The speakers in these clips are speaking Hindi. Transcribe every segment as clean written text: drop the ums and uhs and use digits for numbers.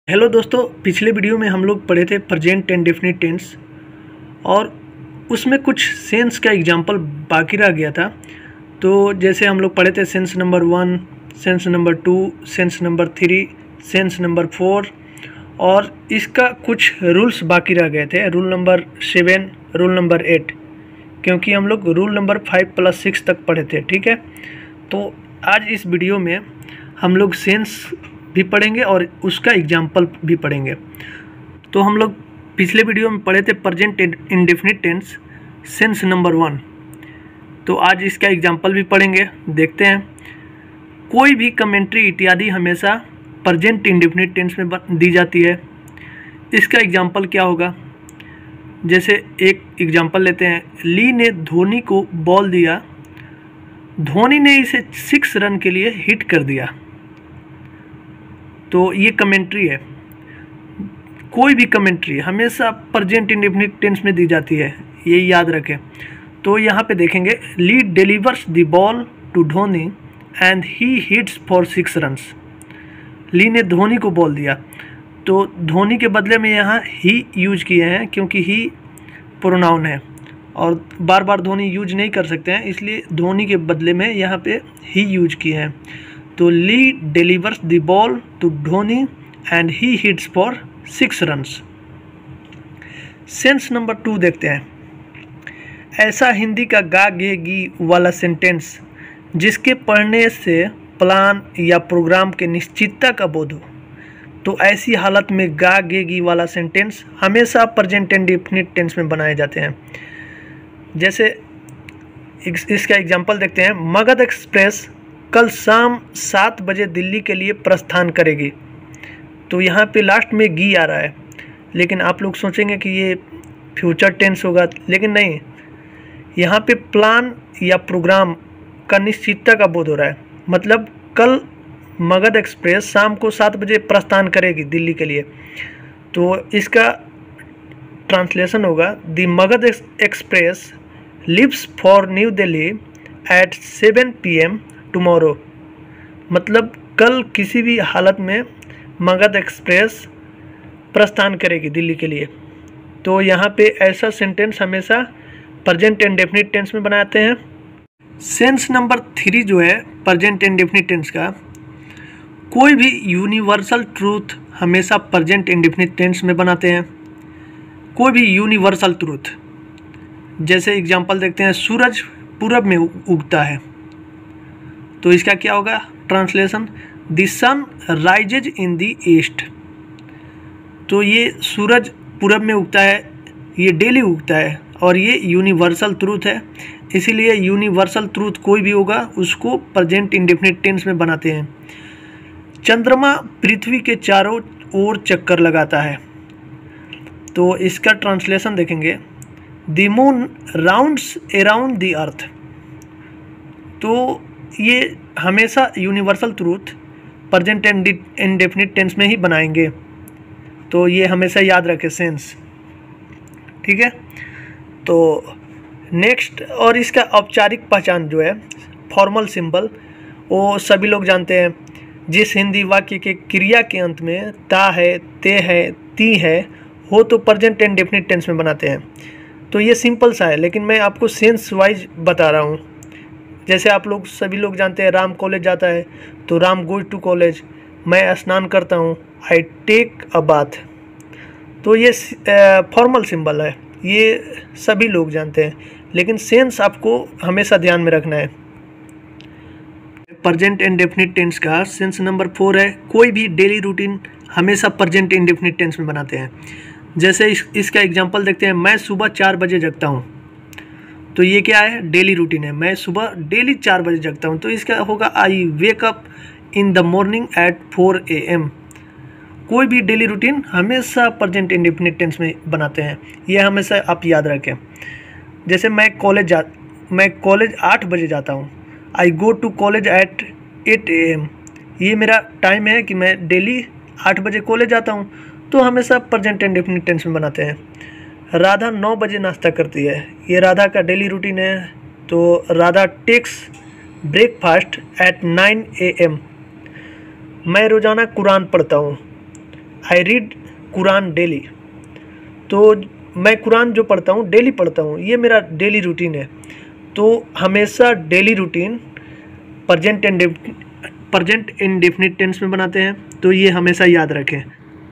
हेलो दोस्तों, पिछले वीडियो में हम लोग पढ़े थे प्रेजेंट इंडेफिनिट टेंस और उसमें कुछ सेंस का एग्जांपल बाकी रह गया था। तो जैसे हम लोग पढ़े थे sense number 1, sense number 2, sense number 3, sense number 4 और इसका कुछ रूल्स बाकी रह गए थे। रूल नंबर 7, रूल नंबर 8, क्योंकि हम लोग रूल नंबर 5 + 6 तक पढ़े थे। ठीक है, तो आज इस वीडियो में हम लोग सेंस भी पढ़ेंगे और उसका एग्जाम्पल भी पढ़ेंगे। तो हम लोग पिछले वीडियो में पढ़े थे present indefinite tense sense number 1, तो आज इसका एग्जाम्पल भी पढ़ेंगे। देखते हैं। कोई भी कमेंट्री इत्यादि हमेशा प्रेजेंट इंडेफिनिट टेंस में दी जाती है। इसका एग्जाम्पल क्या होगा? जैसे एक एग्जाम्पल लेते हैं। ली ने धोनी को बॉल दिया, धोनी ने इसे 6 रन के लिए हिट कर दिया। तो ये कमेंट्री है। कोई भी कमेंट्री हमेशा प्रेजेंट इंडेफिनिट टेंस में दी जाती है, ये याद रखें। तो यहाँ पे देखेंगे, Lee delivers the ball to Dhoni and he hits for 6 runs. Lee ने धोनी को बॉल दिया, तो धोनी के बदले में यहाँ ही यूज किए हैं, क्योंकि ही प्रोनाउन है और बार बार धोनी यूज नहीं कर सकते हैं, इसलिए धोनी के बदले में यहाँ पे ही यूज किए हैं। तो Lee delivers the ball to Dhoni and he hits for 6 runs. Sentence number 2 देखते हैं। ऐसा हिंदी का गा गे गी वाला सेंटेंस जिसके पढ़ने से प्लान या प्रोग्राम के निश्चितता का बोध हो। तो ऐसी हालत में गा गे गी वाला सेंटेंस हमेशा प्रेजेंट इंडेफिनिट टेंस में बनाए जाते हैं। जैसे इसका एग्जांपल देखते हैं। मगध एक्सप्रेस कल शाम 7 बजे दिल्ली के लिए प्रस्थान करेगी। तो यहाँ पे लास्ट में गी आ रहा है, लेकिन आप लोग सोचेंगे कि ये फ्यूचर टेंस होगा, लेकिन नहीं। यहाँ पे प्लान या प्रोग्राम का निश्चितता का बोध हो रहा है। मतलब कल मगध एक्सप्रेस शाम को 7 बजे प्रस्थान करेगी दिल्ली के लिए। तो इसका ट्रांसलेशन होगा, the Magadh express leaves for new Delhi at 7 PM tomorrow. मतलब कल किसी भी हालत में मगध एक्सप्रेस प्रस्थान करेगी दिल्ली के लिए। तो यहाँ पे ऐसा सेंटेंस हमेशा प्रेजेंट इंडेफिनिट टेंस में बनाते हैं। सेंस नंबर 3 जो है प्रेजेंट इंडेफिनिट टेंस का, कोई भी यूनिवर्सल ट्रूथ हमेशा प्रेजेंट इंडेफिनिट टेंस में बनाते हैं। कोई भी यूनिवर्सल ट्रूथ, जैसे एग्जांपल देखते हैं, सूरज पूरब में उगता है। तो इसका क्या होगा translation? The sun rises in the east. तो ये सूरज पूरब में उगता है, ये डेली उगता है और ये यूनिवर्सल ट्रूथ है। इसीलिए यूनिवर्सल ट्रूथ कोई भी होगा उसको प्रेजेंट इंडेफिनिट टेंस में बनाते हैं। चंद्रमा पृथ्वी के चारों ओर चक्कर लगाता है। तो इसका ट्रांसलेशन देखेंगे, the moon rounds around the earth. तो ये हमेशा universal truth present indefinite tense में ही बनाएंगे। तो ये हमेशा याद रखें सेंस। ठीक है, तो नेक्स्ट, और इसका औपचारिक पहचान जो है फॉर्मल सिंबल, वो सभी लोग जानते हैं। जिस हिंदी वाक्य के क्रिया के अंत में ता है, ते है, ती है हो, तो प्रेजेंट इंडेफिनिट टेंस में बनाते हैं। तो ये सिंपल सा है, लेकिन मैं आपको सेंस वाइज बता रहा हूँ। जैसे आप लोग सभी लोग जानते हैं, राम कॉलेज जाता है तो राम गोज टू कॉलेज। मैं स्नान करता हूँ, आई टेक अ बाथ। तो ये फॉर्मल सिंबल है, ये सभी लोग जानते हैं, लेकिन सेंस आपको हमेशा ध्यान में रखना है। प्रेजेंट इंडेफिनिट टेंस का सेंस नंबर 4 है, कोई भी डेली रूटीन हमेशा प्रेजेंट इंडेफिनिट टेंस में बनाते हैं। जैसे इसका एग्जांपल देखते हैं। मैं सुबह 4 बजे जगता हूँ। तो ये क्या है? डेली रूटीन है। मैं सुबह डेली 4 बजे जगता हूँ, तो इसका होगा I wake up in the morning at 4 AM। कोई भी डेली रूटीन हमेशा प्रेजेंट इंडेफिनिट टेंस में बनाते हैं, ये हमेशा आप याद रखें। जैसे मैं कॉलेज 8 बजे जाता हूँ, I go to college at 8 AM। ये मेरा टाइम है कि मैं डेली 8 बजे कॉलेज जाता हूँ, तो हमेशा प्रेजेंट इंडेफिनिट टेंस में बनाते हैं। राधा 9 बजे नाश्ता करती है, ये राधा का डेली रूटीन है। तो Radha takes breakfast at 9 AM। मैं रोज़ाना कुरान पढ़ता हूँ, आई रीड कुरान डेली। तो मैं कुरान जो पढ़ता हूँ डेली पढ़ता हूँ, ये मेरा डेली रूटीन है। तो हमेशा daily routine present indefinite tense में बनाते हैं, तो ये हमेशा याद रखें।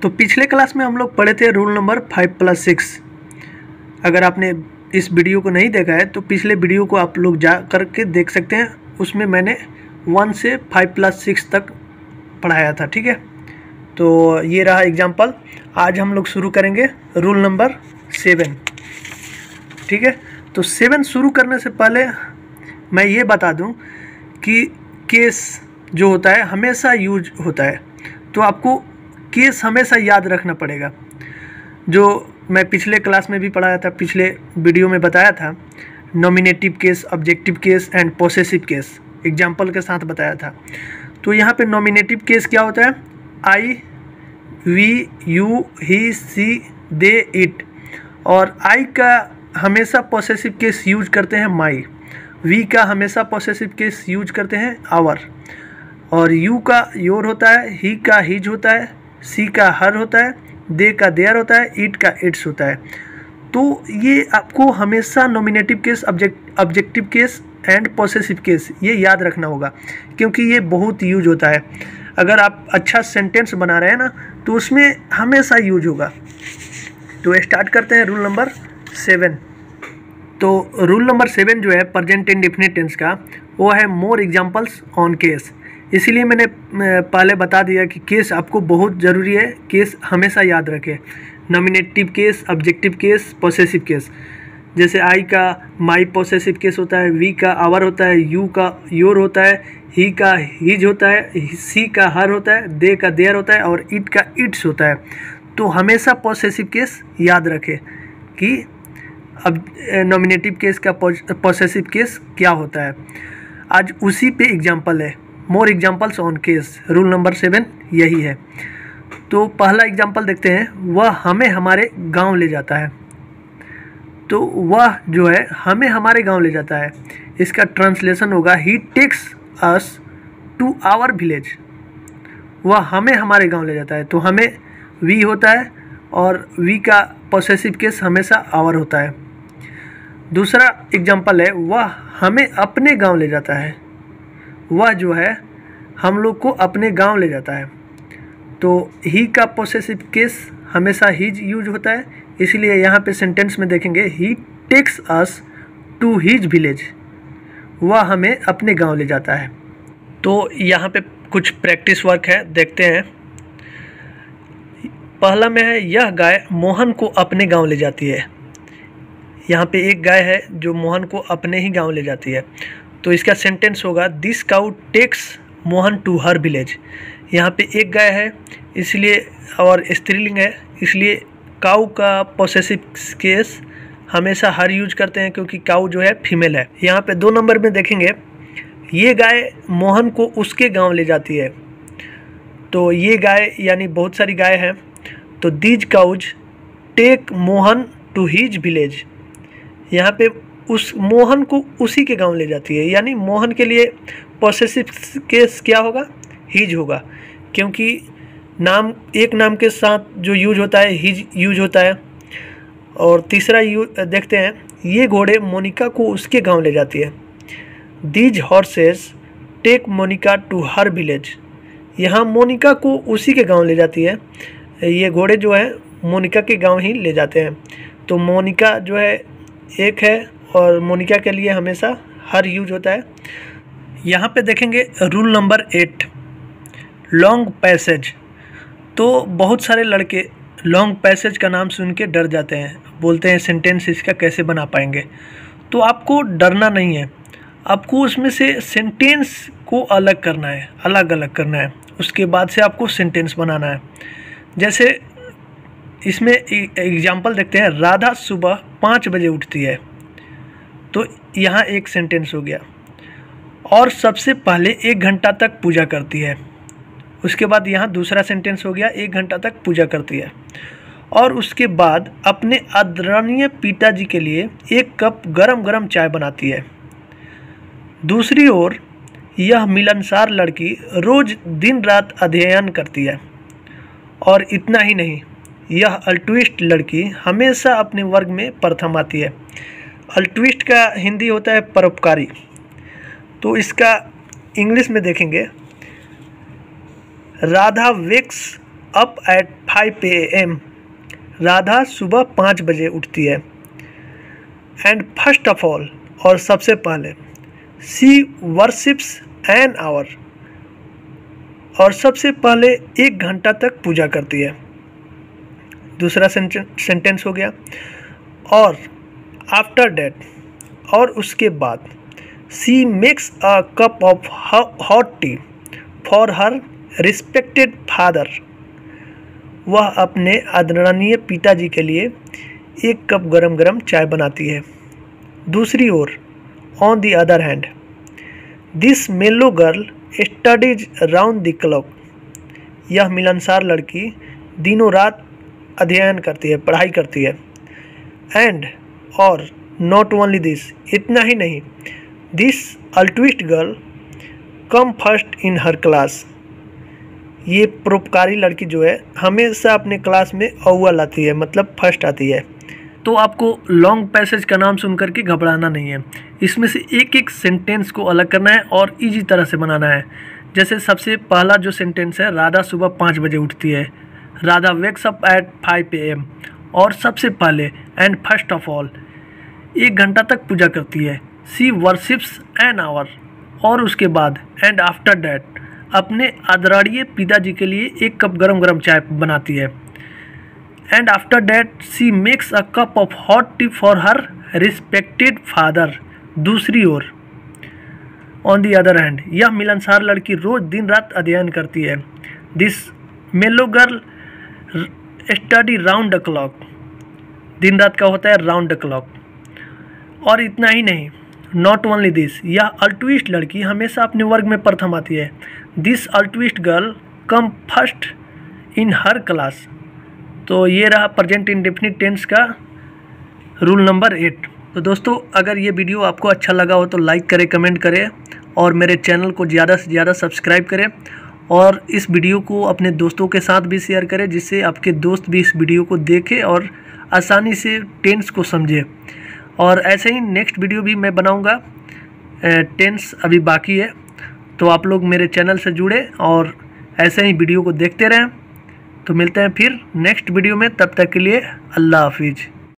तो पिछले क्लास में हम लोग पढ़े थे रूल नंबर 5+6। अगर आपने इस वीडियो को नहीं देखा है तो पिछले वीडियो को आप लोग जा करके देख सकते हैं, उसमें मैंने 1 से 5+6 तक पढ़ाया था, ठीक है। तो ये रहा एग्जाम्पल। आज हम लोग शुरू करेंगे रूल नंबर 7, ठीक है। तो 7 शुरू करने से पहले मैं ये बता दूं कि केस जो होता है हमेशा यूज होता है, तो आपको केस हमेशा याद रखना पड़ेगा। जो मैं पिछले क्लास में भी पढ़ाया था, पिछले वीडियो में बताया था, nominative case, objective case and possessive case example के साथ बताया था। तो यहाँ पे नॉमिनेटिव केस क्या होता है? I, we, you, he, she, they, it. और आई का हमेशा पोसेसिव केस यूज करते हैं माई, वी का हमेशा पोसेसिव केस यूज करते हैं आवर, और यू का योर होता है, ही का हिज होता है, सी का हर होता है, दे का देयर होता है, इट का इट्स होता है। तो ये आपको हमेशा nominative case, objective case and possessive case ये याद रखना होगा, क्योंकि ये बहुत यूज होता है। अगर आप अच्छा सेंटेंस बना रहे हैं ना, तो उसमें हमेशा यूज होगा। तो स्टार्ट करते हैं रूल नंबर 7। तो रूल नंबर 7 जो है प्रेजेंट इंडेफिनिट टेंस का, वो है मोर एग्जांपल्स ऑन केस। इसीलिए मैंने पहले बता दिया कि केस आपको बहुत ज़रूरी है, केस हमेशा याद रखें। Nominative case, objective case, possessive case. जैसे आई का माई पोसेसिव केस होता है, वी का आवर होता है, यू का योर होता है, ही का हिज होता है, सी का हर होता है, दे का देयर होता है, और इट का इट्स होता है। तो हमेशा पोसेसिव केस याद रखें कि अब नॉमिनेटिव केस का पोसेसिव केस क्या होता है। आज उसी पे एग्जाम्पल है, more examples on case. Rule number 7 यही है। तो पहला एग्जाम्पल देखते हैं। वह हमें हमारे गांव ले जाता है। तो वह जो है हमें हमारे गांव ले जाता है, इसका ट्रांसलेशन होगा he takes us to our village. वह हमें हमारे गांव ले जाता है, तो हमें वी होता है, और वी का पोसेसिव केस हमेशा आवर होता है। दूसरा एग्जाम्पल है वह हमें अपने गांव ले जाता है। वह जो है हम लोग को अपने गांव ले जाता है, तो ही का पोसेसिव केस हमेशा हिज यूज होता है, इसलिए यहाँ पे सेंटेंस में देखेंगे he takes us to his village. वह हमें अपने गांव ले जाता है। तो यहाँ पे कुछ प्रैक्टिस वर्क है, देखते हैं। पहला में है यह गाय मोहन को अपने गांव ले जाती है। यहाँ पे एक गाय है जो मोहन को अपने ही गांव ले जाती है, तो इसका सेंटेंस होगा this cow takes Mohan to her village. यहाँ पे एक गाय है इसलिए, और स्त्रीलिंग है इसलिए काउ का पोसेसिव केस हमेशा हर यूज करते हैं, क्योंकि काउ जो है फीमेल है। यहाँ पे 2 नंबर में देखेंगे ये गाय मोहन को उसके गांव ले जाती है। तो ये गाय यानी बहुत सारी गाय हैं, तो these cows take Mohan to his village. यहाँ पे उस मोहन को उसी के गांव ले जाती है, यानी मोहन के लिए पोसेसिव केस क्या होगा? हिज होगा, क्योंकि नाम, एक नाम के साथ जो यूज होता है हिज यूज होता है। और तीसरा देखते हैं, ये घोड़े मोनिका को उसके गांव ले जाती है। These horses take Monica to her village. यहाँ मोनिका को उसी के गांव ले जाती है, ये घोड़े जो है मोनिका के गांव ही ले जाते हैं। तो मोनिका जो है एक है, और मोनिका के लिए हमेशा हर यूज होता है। यहाँ पे देखेंगे रूल नंबर 8 लॉन्ग पैसेज। तो बहुत सारे लड़के लॉन्ग पैसेज का नाम सुन के डर जाते हैं, बोलते हैं सेंटेंस इसका कैसे बना पाएंगे। तो आपको डरना नहीं है, आपको उसमें से सेंटेंस को अलग करना है, अलग अलग करना है, उसके बाद से आपको सेंटेंस बनाना है। जैसे इसमें एग्जाम्पल देखते हैं, राधा सुबह 5 बजे उठती है। तो यहाँ एक सेंटेंस हो गया। और सबसे पहले 1 घंटा तक पूजा करती है। उसके बाद यहाँ दूसरा सेंटेंस हो गया, 1 घंटा तक पूजा करती है। और उसके बाद अपने आदरणीय पिताजी के लिए 1 कप गरम गरम चाय बनाती है। दूसरी ओर यह मिलनसार लड़की रोज दिन रात अध्ययन करती है और इतना ही नहीं, यह अल्ट्रुइस्ट लड़की हमेशा अपने वर्ग में प्रथम आती है। अल्ट्रुइस्ट का हिंदी होता है परोपकारी। तो इसका इंग्लिश में देखेंगे, Radha wakes up at 5 AM। Radha सुबह 5 बजे उठती है। एंड फर्स्ट ऑफ ऑल, और सबसे पहले, सी वर्शिप्स एन आवर, और सबसे पहले 1 घंटा तक पूजा करती है। दूसरा सेंटेंस हो गया, और आफ्टर डैट, और उसके बाद, she makes a cup of hot tea for her respected father. वह अपने आदरणीय पिताजी के लिए 1 कप गरम गरम चाय बनाती है। दूसरी ओर, on the other hand, this mellow girl studies round the clock. यह मिलनसार लड़की दिनों रात अध्ययन करती है, पढ़ाई करती है। एंड, और नॉट ओनली दिस, इतना ही नहीं, this altruist girl come first in her class. ये परोपकारी लड़की जो है हमेशा अपने क्लास में अव्वल आती है, मतलब फर्स्ट आती है। तो आपको लॉन्ग पैसेज का नाम सुन करके घबराना नहीं है। इसमें से एक एक सेंटेंस को अलग करना है और इजी तरह से बनाना है। जैसे सबसे पहला जो सेंटेंस है, राधा सुबह 5 बजे उठती है। Radha wakes up at 5 AM, और सबसे पहले, एंड फर्स्ट ऑफ ऑल, 1 घंटा तक पूजा करती है। सी वर्शिप्स एन आवर, और उसके बाद, एंड आफ्टर डैट, अपने आदरणीय पिताजी के लिए 1 कप गरम गरम चाय बनाती है। And after that C makes a cup of hot tea for her respected father. दूसरी ओर, ऑन दी अदर हैंड, यह मिलनसार लड़की रोज दिन रात अध्ययन करती है। This mellow girl study round the clock. दिन रात का होता है राउंड द क्लॉक। और इतना ही नहीं, नॉट ओनली दिस, यह अल्ट्रुइस्ट लड़की हमेशा अपने वर्ग में प्रथम आती है। This altruist girl come first in her class. तो ये रहा प्रेजेंट इंडेफिनिट टेंस का रूल नंबर 8। तो दोस्तों, अगर ये वीडियो आपको अच्छा लगा हो तो लाइक करें, कमेंट करें, और मेरे चैनल को ज़्यादा से ज़्यादा सब्सक्राइब करें, और इस वीडियो को अपने दोस्तों के साथ भी शेयर करें, जिससे आपके दोस्त भी इस वीडियो को देखें और आसानी से टेंस को समझें। और ऐसे ही नेक्स्ट वीडियो भी मैं बनाऊंगा, टेंस अभी बाकी है। तो आप लोग मेरे चैनल से जुड़े और ऐसे ही वीडियो को देखते रहें। तो मिलते हैं फिर नेक्स्ट वीडियो में, तब तक के लिए अल्लाह हाफिज़।